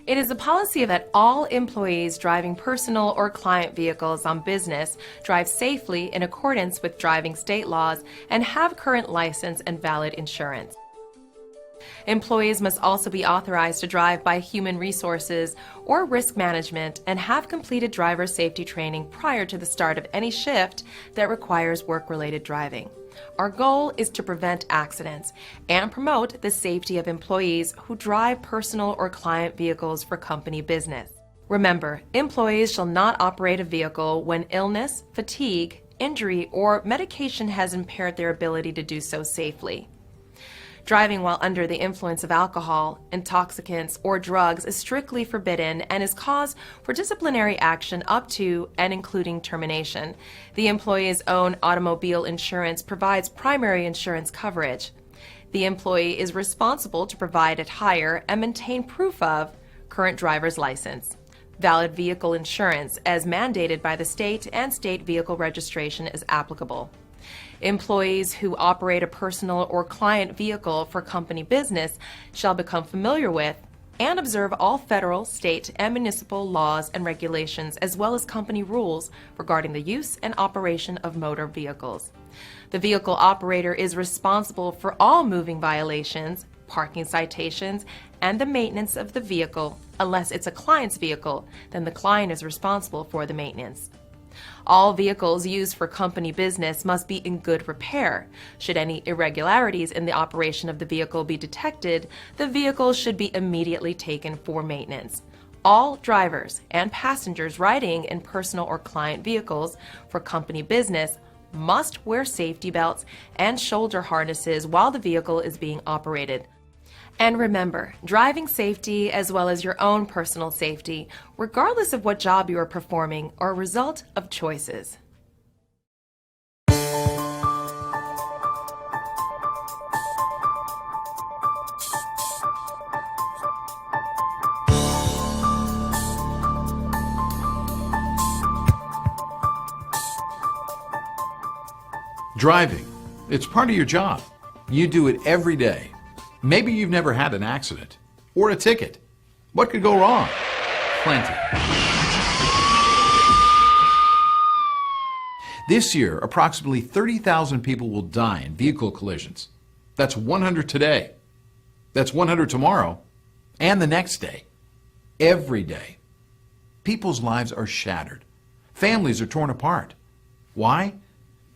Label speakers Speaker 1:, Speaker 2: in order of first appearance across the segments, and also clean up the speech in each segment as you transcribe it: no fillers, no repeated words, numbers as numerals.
Speaker 1: It is a policy that all employees driving personal or client vehicles on business drive safely in accordance with driving state laws and have current license and valid insurance. Employees must also be authorized to drive by human resources or risk management and have completed driver safety training prior to the start of any shift that requires work-related driving. Our goal is to prevent accidents and promote the safety of employees who drive personal or client vehicles for company business. Remember, employees shall not operate a vehicle when illness, fatigue, injury, or medication has impaired their ability to do so safely. Driving while under the influence of alcohol, intoxicants, or drugs is strictly forbidden and is cause for disciplinary action up to and including termination. The employee's own automobile insurance provides primary insurance coverage. The employee is responsible to provide and hire and maintain proof of current driver's license, valid vehicle insurance as mandated by the state, and state vehicle registration as applicable. Employees who operate a personal or client vehicle for company business shall become familiar with and observe all federal, state, and municipal laws and regulations, as well as company rules regarding the use and operation of motor vehicles. The vehicle operator is responsible for all moving violations, parking citations, and the maintenance of the vehicle. Unless it's a client's vehicle, then the client is responsible for the maintenance. All vehicles used for company business must be in good repair. Should any irregularities in the operation of the vehicle be detected, the vehicle should be immediately taken for maintenance. All drivers and passengers riding in personal or client vehicles for company business must wear safety belts and shoulder harnesses while the vehicle is being operated. And remember, driving safety as well as your own personal safety, regardless of what job you are performing, are a result of choices.
Speaker 2: Driving. It's part of your job. You do it every day. Maybe you've never had an accident or a ticket. What could go wrong? Plenty. This year, approximately 30,000 people will die in vehicle collisions. That's 100 today. That's 100 tomorrow and the next day. Every day. People's lives are shattered. Families are torn apart. Why?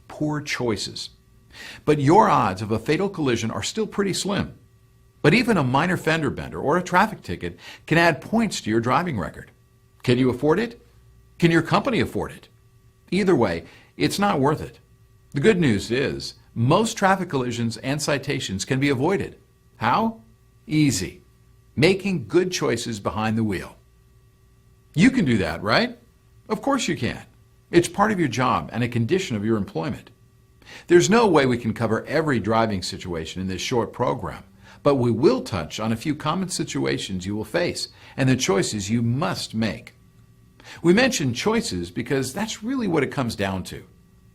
Speaker 2: Poor choices. But your odds of a fatal collision are still pretty slim. But even a minor fender bender or a traffic ticket can add points to your driving record. Can you afford it? Can your company afford it? Either way, it's not worth it. The good news is most traffic collisions and citations can be avoided. How? Easy. Making good choices behind the wheel. You can do that, right? Of course you can. It's part of your job and a condition of your employment. There's no way we can cover every driving situation in this short program, but we will touch on a few common situations you will face and the choices you must make. We mention choices because that's really what it comes down to.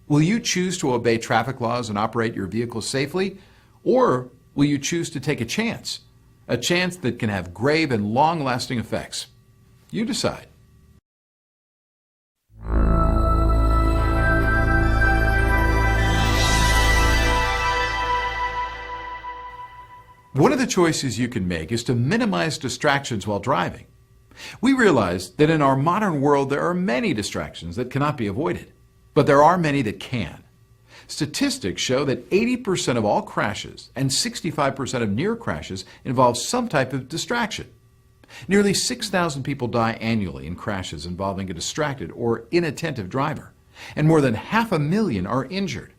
Speaker 2: Will you choose to obey traffic laws and operate your vehicle safely, or will you choose to take a chance that can have grave and long-lasting effects? You decide. One of the choices you can make is to minimize distractions while driving. We realize that in our modern world there are many distractions that cannot be avoided, but there are many that can. Statistics show that 80% of all crashes and 65% of near crashes involve some type of distraction. Nearly 6,000 people die annually in crashes involving a distracted or inattentive driver, and more than 500,000 are injured.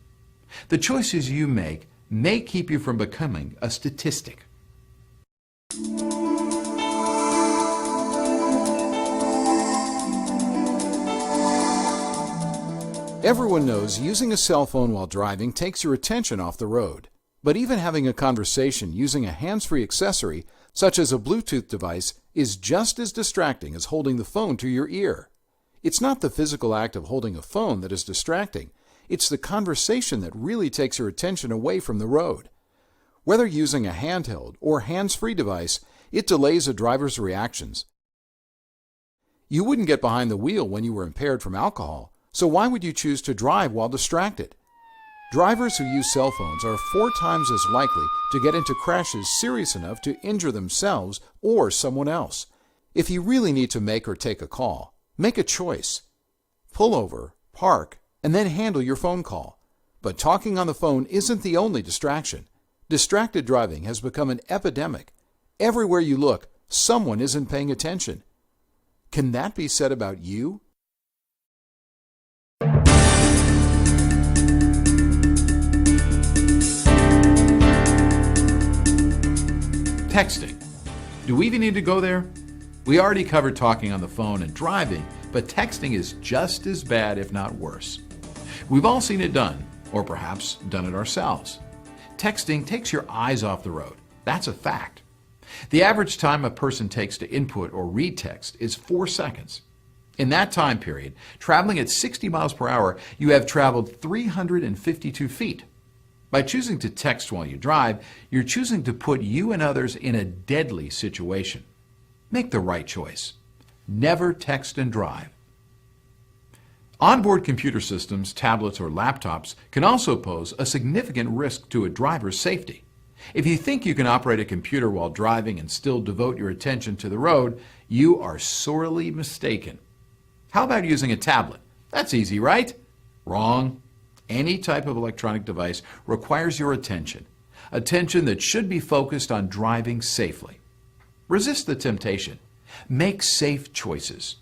Speaker 2: The choices you make may keep you from becoming a statistic.
Speaker 3: Everyone knows using a cell phone while driving takes your attention off the road. But even having a conversation using a hands-free accessory, such as a Bluetooth device, is just as distracting as holding the phone to your ear. It's not the physical act of holding a phone that is distracting. It's the conversation that really takes your attention away from the road. Whether using a handheld or hands-free device, it delays a driver's reactions, You wouldn't get behind the wheel when you were impaired from alcohol, so why would you choose to drive while distracted? Drivers who use cell phones are 4 times as likely to get into crashes serious enough to injure themselves or someone else. If you really need to make or take a call, make a choice. Pull over, park, and then handle your phone call. But talking on the phone isn't the only distraction. Distracted driving has become an epidemic. Everywhere you look, someone isn't paying attention. Can that be said about you?
Speaker 2: Texting. Do we even need to go there? We already covered talking on the phone and driving, but texting is just as bad, if not worse. We've all seen it done, or perhaps done it ourselves. Texting takes your eyes off the road. That's a fact. The average time a person takes to input or read text is 4 seconds. In that time period, traveling at 60 miles per hour, you have traveled 352 feet. By choosing to text while you drive, you're choosing to put you and others in a deadly situation. Make the right choice. Never text and drive. Onboard computer systems, tablets, or laptops can also pose a significant risk to a driver's safety. If you think you can operate a computer while driving and still devote your attention to the road, you are sorely mistaken. How about using a tablet? That's easy, right? Wrong. Any type of electronic device requires your attention that should be focused on driving safely. Resist the temptation. Make safe choices.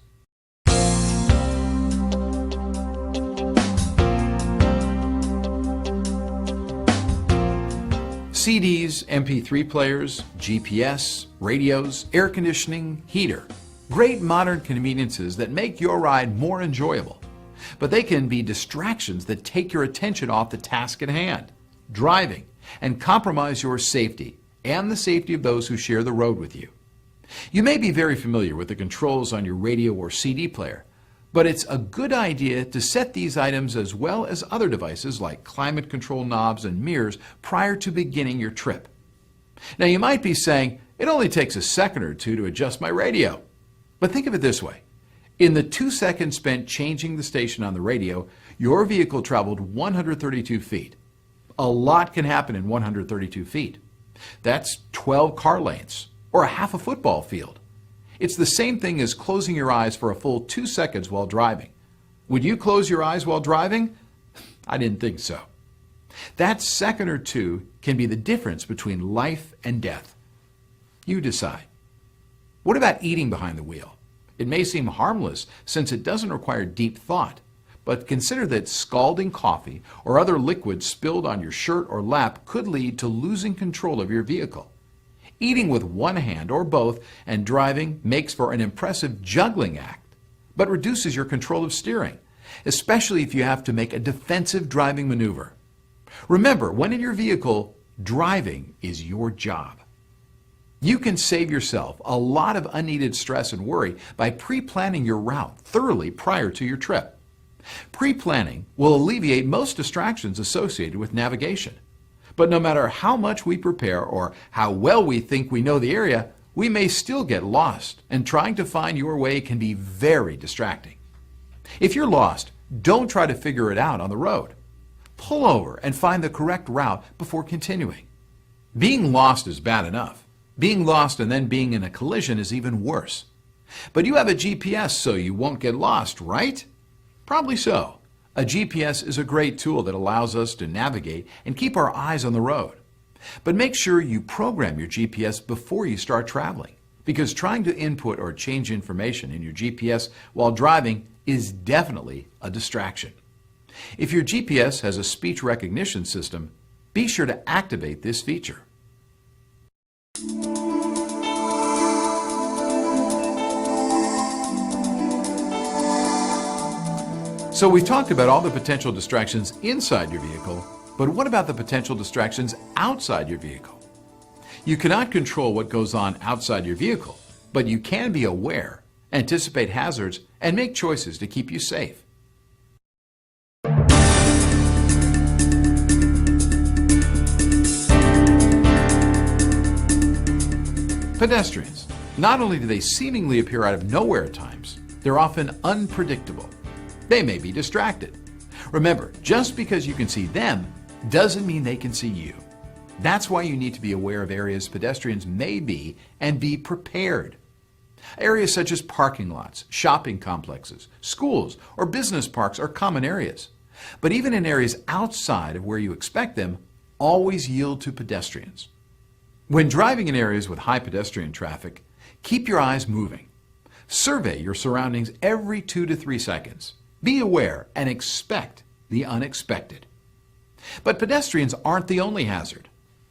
Speaker 2: CDs, MP3 players, GPS, radios, air conditioning, heater. Great modern conveniences that make your ride more enjoyable. But they can be distractions that take your attention off the task at hand, driving, and compromise your safety and the safety of those who share the road with you. You may be very familiar with the controls on your radio or CD player, but it's a good idea to set these items as well as other devices like climate control knobs and mirrors prior to beginning your trip. Now you might be saying, it only takes a second or two to adjust my radio. But think of it this way. In the 2 seconds spent changing the station on the radio, your vehicle traveled 132 feet. A lot can happen in 132 feet. That's 12 car lanes, or a half a football field. It's the same thing as closing your eyes for a full 2 seconds while driving. Would you close your eyes while driving? I didn't think so. That second or two can be the difference between life and death. You decide. What about eating behind the wheel? It may seem harmless since it doesn't require deep thought, but consider that scalding coffee or other liquid spilled on your shirt or lap could lead to losing control of your vehicle. Eating with one hand or both and driving makes for an impressive juggling act, but reduces your control of steering, especially if you have to make a defensive driving maneuver. Remember, when in your vehicle, driving is your job. You can save yourself a lot of unneeded stress and worry by pre-planning your route thoroughly prior to your trip. Pre-planning will alleviate most distractions associated with navigation. But no matter how much we prepare or how well we think we know the area, we may still get lost, and trying to find your way can be very distracting. If you're lost, don't try to figure it out on the road. Pull over and find the correct route before continuing. Being lost is bad enough. Being lost and then being in a collision is even worse. But you have a GPS so you won't get lost, right? Probably so. A GPS is a great tool that allows us to navigate and keep our eyes on the road. But make sure you program your GPS before you start traveling, because trying to input or change information in your GPS while driving is definitely a distraction. If your GPS has a speech recognition system, be sure to activate this feature. So we've talked about all the potential distractions inside your vehicle, but what about the potential distractions outside your vehicle? You cannot control what goes on outside your vehicle, but you can be aware, anticipate hazards, and make choices to keep you safe. Pedestrians. Not only do they seemingly appear out of nowhere at times, They're often unpredictable. They may be distracted. Remember, just because you can see them doesn't mean they can see you. That's why you need to be aware of areas pedestrians may be and be prepared. Areas such as parking lots, shopping complexes, schools, or business parks are common areas. But even in areas outside of where you expect them, always yield to pedestrians. When driving in areas with high pedestrian traffic, keep your eyes moving. Survey your surroundings every 2 to 3 seconds. Be aware and expect the unexpected. But pedestrians aren't the only hazard.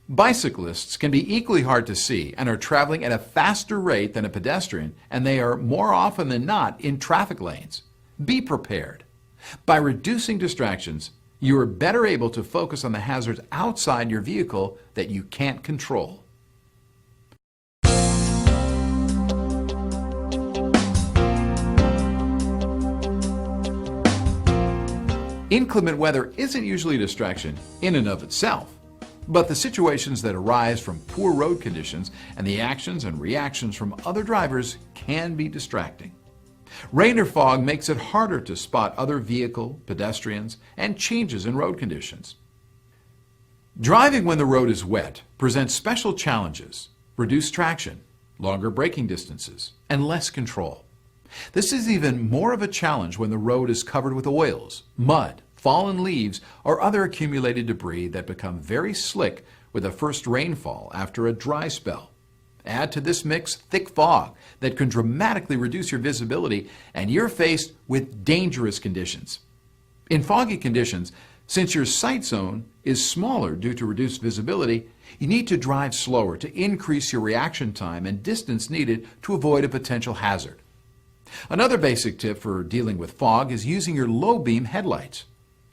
Speaker 2: Bicyclists can be equally hard to see and are traveling at a faster rate than a pedestrian, and they are more often than not in traffic lanes. Be prepared. By reducing distractions, you are better able to focus on the hazards outside your vehicle that you can't control. Inclement weather isn't usually a distraction in and of itself, but the situations that arise from poor road conditions and the actions and reactions from other drivers can be distracting. Rain or fog makes it harder to spot other vehicle, pedestrians, and changes in road conditions. Driving when the road is wet presents special challenges: reduced traction, longer braking distances, and less control. This is even more of a challenge when the road is covered with oils, mud, fallen leaves, or other accumulated debris that become very slick with a first rainfall after a dry spell. Add to this mix thick fog that can dramatically reduce your visibility, and you're faced with dangerous conditions. In foggy conditions, since your sight zone is smaller due to reduced visibility, you need to drive slower to increase your reaction time and distance needed to avoid a potential hazard. Another basic tip for dealing with fog is using your low beam headlights.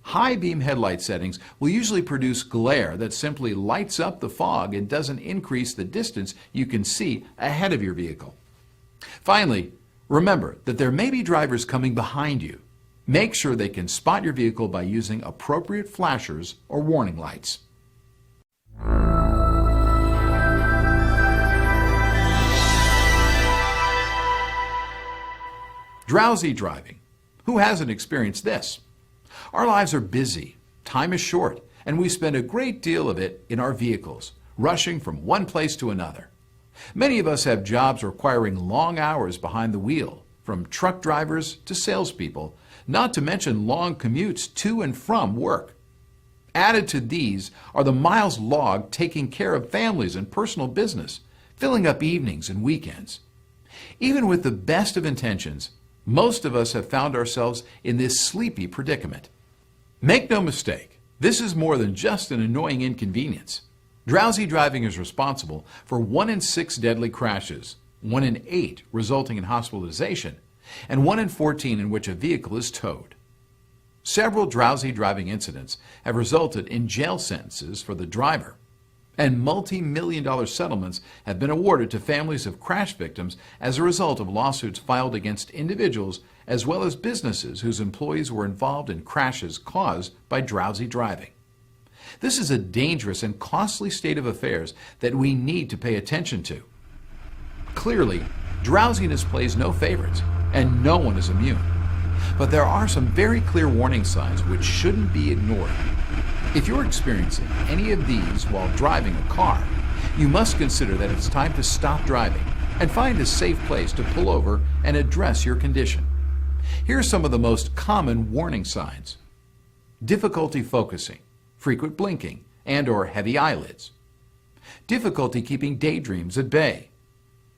Speaker 2: High beam headlight settings will usually produce glare that simply lights up the fog and doesn't increase the distance you can see ahead of your vehicle. Finally, remember that there may be drivers coming behind you. Make sure they can spot your vehicle by using appropriate flashers or warning lights. Drowsy driving. Who hasn't experienced this? Our lives are busy, time is short, and we spend a great deal of it in our vehicles, rushing from one place to another. Many of us have jobs requiring long hours behind the wheel, from truck drivers to salespeople, not to mention long commutes to and from work. Added to these are the miles logged taking care of families and personal business, filling up evenings and weekends. Even with the best of intentions, most of us have found ourselves in this sleepy predicament. Make no mistake, this is more than just an annoying inconvenience. Drowsy driving is responsible for 1 in 6 deadly crashes, 1 in 8 resulting in hospitalization, and 1 in 14 in which a vehicle is towed. Several drowsy driving incidents have resulted in jail sentences for the driver, and multi-million-dollar settlements have been awarded to families of crash victims as a result of lawsuits filed against individuals as well as businesses whose employees were involved in crashes caused by drowsy driving. This is a dangerous and costly state of affairs that we need to pay attention to. Clearly, drowsiness plays no favorites, and no one is immune. But there are some very clear warning signs which shouldn't be ignored. If you're experiencing any of these while driving a car, you must consider that it's time to stop driving and find a safe place to pull over and address your condition. Here are some of the most common warning signs: difficulty focusing, frequent blinking, and/or heavy eyelids; difficulty keeping daydreams at bay;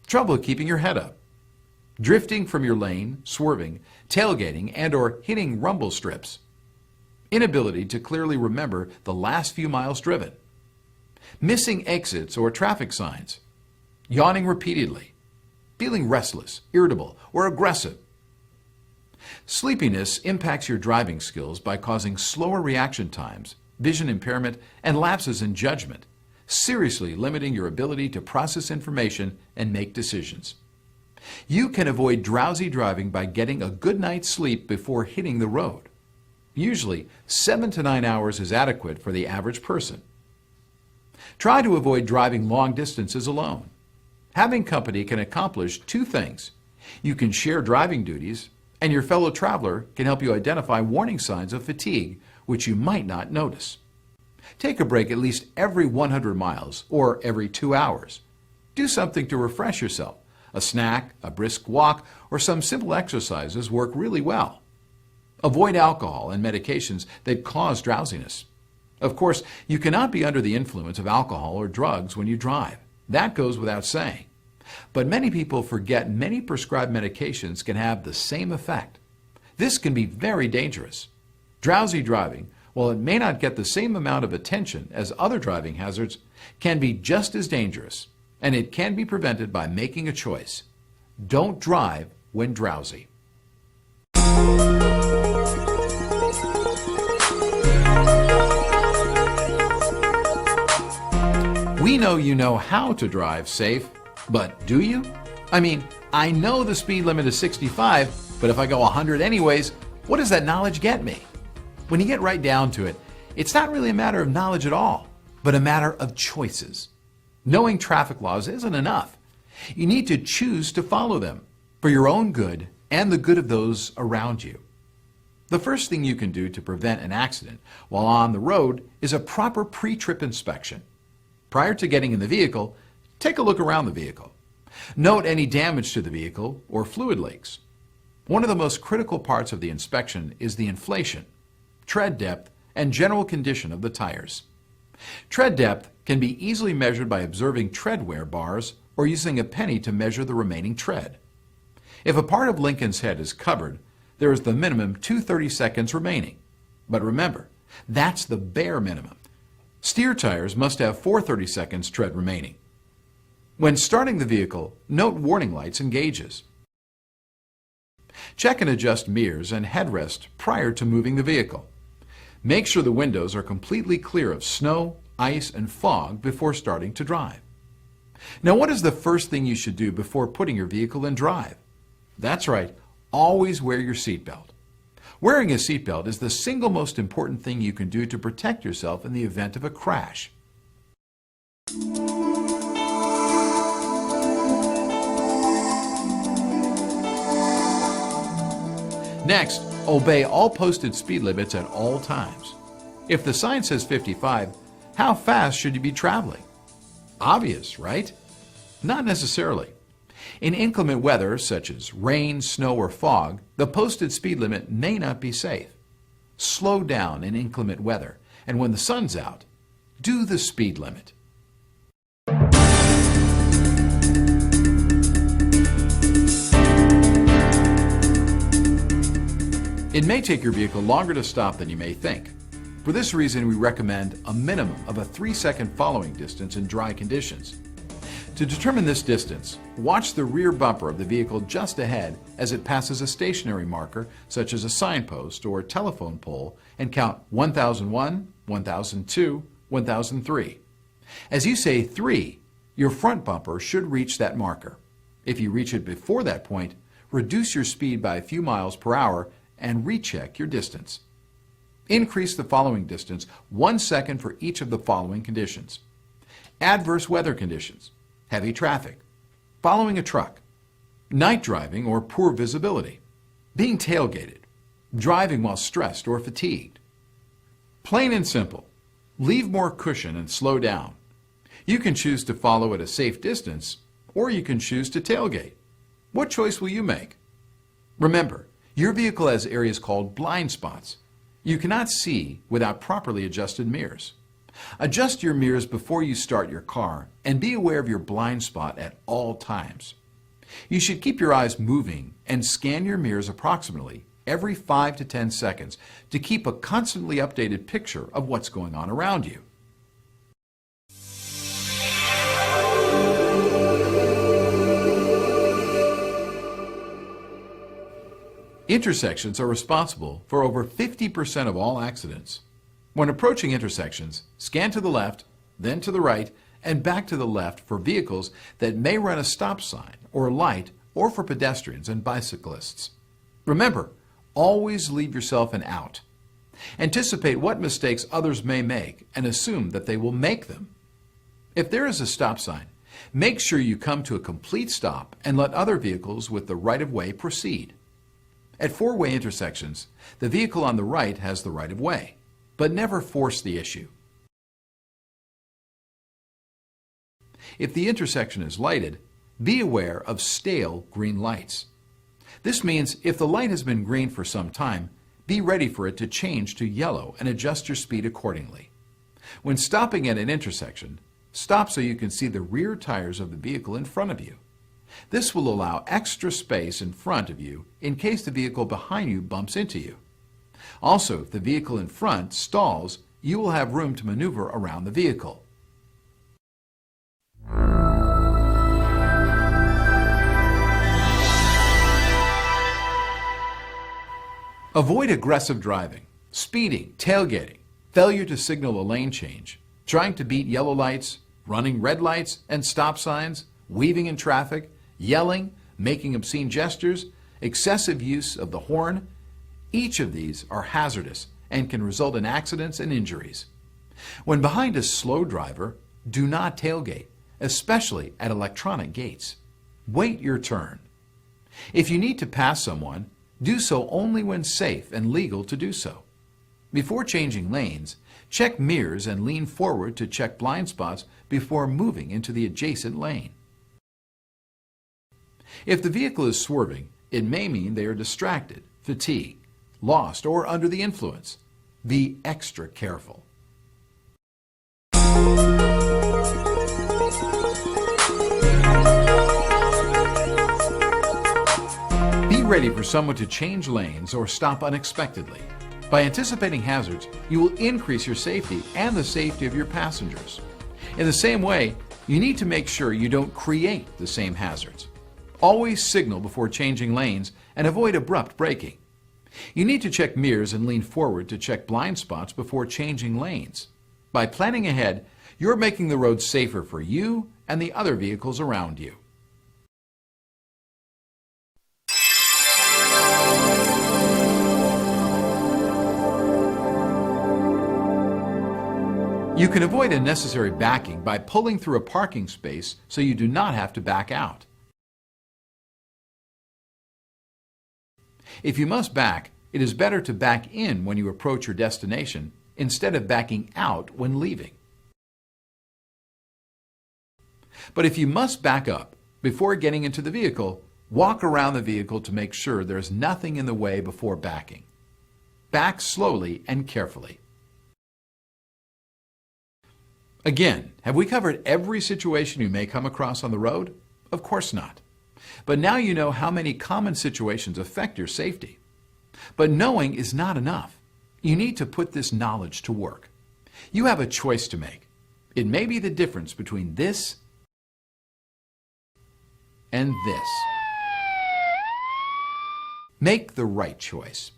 Speaker 2: trouble keeping your head up; drifting from your lane, swerving, tailgating, and/or hitting rumble strips; inability to clearly remember the last few miles driven; missing exits or traffic signs; yawning repeatedly; feeling restless, irritable, or aggressive. Sleepiness impacts your driving skills by causing slower reaction times, vision impairment, and lapses in judgment, seriously limiting your ability to process information and make decisions. You can avoid drowsy driving by getting a good night's sleep before hitting the road. Usually, 7 to 9 hours is adequate for the average person. Try to avoid driving long distances alone. Having company can accomplish 2 things: You can share driving duties, and your fellow traveler can help you identify warning signs of fatigue which you might not notice. Take a break at least every 100 miles or every 2 hours. Do something to refresh yourself. A snack, a brisk walk, or some simple exercises work really well. Avoid alcohol and medications that cause drowsiness. Of course, you cannot be under the influence of alcohol or drugs when you drive. That goes without saying. But many people forget many prescribed medications can have the same effect. This can be very dangerous. Drowsy driving, while it may not get the same amount of attention as other driving hazards, can be just as dangerous, and it can be prevented by making a choice. Don't drive when drowsy. We know you know how to drive safe, but do you? I mean, I know the speed limit is 65, but if I go 100 anyways, what does that knowledge get me? When you get right down to it, it's not really a matter of knowledge at all, but a matter of choices. Knowing traffic laws isn't enough. You need to choose to follow them for your own good and the good of those around you. The first thing you can do to prevent an accident while on the road is a proper pre-trip inspection. Prior to getting in the vehicle, take a look around the vehicle. Note any damage to the vehicle or fluid leaks. One of the most critical parts of the inspection is the inflation, tread depth, and general condition of the tires. Tread depth can be easily measured by observing tread wear bars or using a penny to measure the remaining tread. If a part of Lincoln's head is covered, there is the minimum 2/30 seconds remaining. But remember, that's the bare minimum. Steer tires must have 4/30 seconds tread remaining. When starting the vehicle, note warning lights and gauges. Check and adjust mirrors and headrest prior to moving the vehicle. Make sure the windows are completely clear of snow, ice, and fog before starting to drive. Now, what is the first thing you should do before putting your vehicle in drive? That's right, always wear your seatbelt. Wearing a seatbelt is the single most important thing you can do to protect yourself in the event of a crash. Next, obey all posted speed limits at all times. If the sign says 55, how fast should you be traveling? Obvious, right? Not necessarily. In inclement weather, such as rain, snow, or fog, the posted speed limit may not be safe. Slow down in inclement weather, and when the sun's out, do the speed limit. It may take your vehicle longer to stop than you may think. For this reason, we recommend a minimum of a 3-second following distance in dry conditions. To determine this distance, watch the rear bumper of the vehicle just ahead as it passes a stationary marker such as a signpost or telephone pole and count 1001, 1002, 1003. As you say 3, your front bumper should reach that marker. If you reach it before that point, reduce your speed by a few miles per hour and recheck your distance. Increase the following distance 1 second for each of the following conditions: adverse weather conditions, heavy traffic, following a truck, night driving or poor visibility, being tailgated, driving while stressed or fatigued. Plain and simple, leave more cushion and slow down. You can choose to follow at a safe distance, or you can choose to tailgate. What choice will you make? Remember, your vehicle has areas called blind spots. You cannot see without properly adjusted mirrors. Adjust your mirrors before you start your car and be aware of your blind spot at all times. You should keep your eyes moving and scan your mirrors approximately every 5 to 10 seconds to keep a constantly updated picture of what's going on around you. Intersections are responsible for over 50% of all accidents. When approaching intersections, scan to the left, then to the right, and back to the left for vehicles that may run a stop sign or light, or for pedestrians and bicyclists. Remember, always leave yourself an out. Anticipate what mistakes others may make and assume that they will make them. If there is a stop sign, Make sure you come to a complete stop and let other vehicles with the right-of-way proceed. At four-way intersections, the vehicle on the right has the right-of-way, but never force the issue. If the intersection is lighted, be aware of stale green lights. This means if the light has been green for some time, be ready for it to change to yellow and adjust your speed accordingly. When stopping at an intersection, stop so you can see the rear tires of the vehicle in front of you. This will allow extra space in front of you in case the vehicle behind you bumps into you. Also, if the vehicle in front stalls, you will have room to maneuver around the vehicle. Avoid aggressive driving, speeding, tailgating, failure to signal a lane change, trying to beat yellow lights, running red lights and stop signs, weaving in traffic, yelling, making obscene gestures, excessive use of the horn. Each of these are hazardous and can result in accidents and injuries. When behind a slow driver, do not tailgate, especially at electronic gates. Wait your turn. If you need to pass someone, do so only when safe and legal to do so. Before changing lanes, check mirrors and lean forward to check blind spots before moving into the adjacent lane. If the vehicle is swerving, it may mean they are distracted, fatigued, lost, or under the influence. Be extra careful. Be ready for someone to change lanes or stop unexpectedly. By anticipating hazards, you will increase your safety and the safety of your passengers. In the same way, you need to make sure you don't create the same hazards. Always signal before changing lanes and avoid abrupt braking. You need to check mirrors and lean forward to check blind spots before changing lanes. By planning ahead, you're making the road safer for you and the other vehicles around you. You can avoid unnecessary backing by pulling through a parking space so you do not have to back out. If you must back, it is better to back in when you approach your destination instead of backing out when leaving. But if you must back up before getting into the vehicle, walk around the vehicle to make sure there is nothing in the way before backing. Back slowly and carefully. Again, have we covered every situation you may come across on the road? Of course not. But now you know how many common situations affect your safety. But knowing is not enough. You need to put this knowledge to work. You have a choice to make. It may be the difference between this and this. Make the right choice.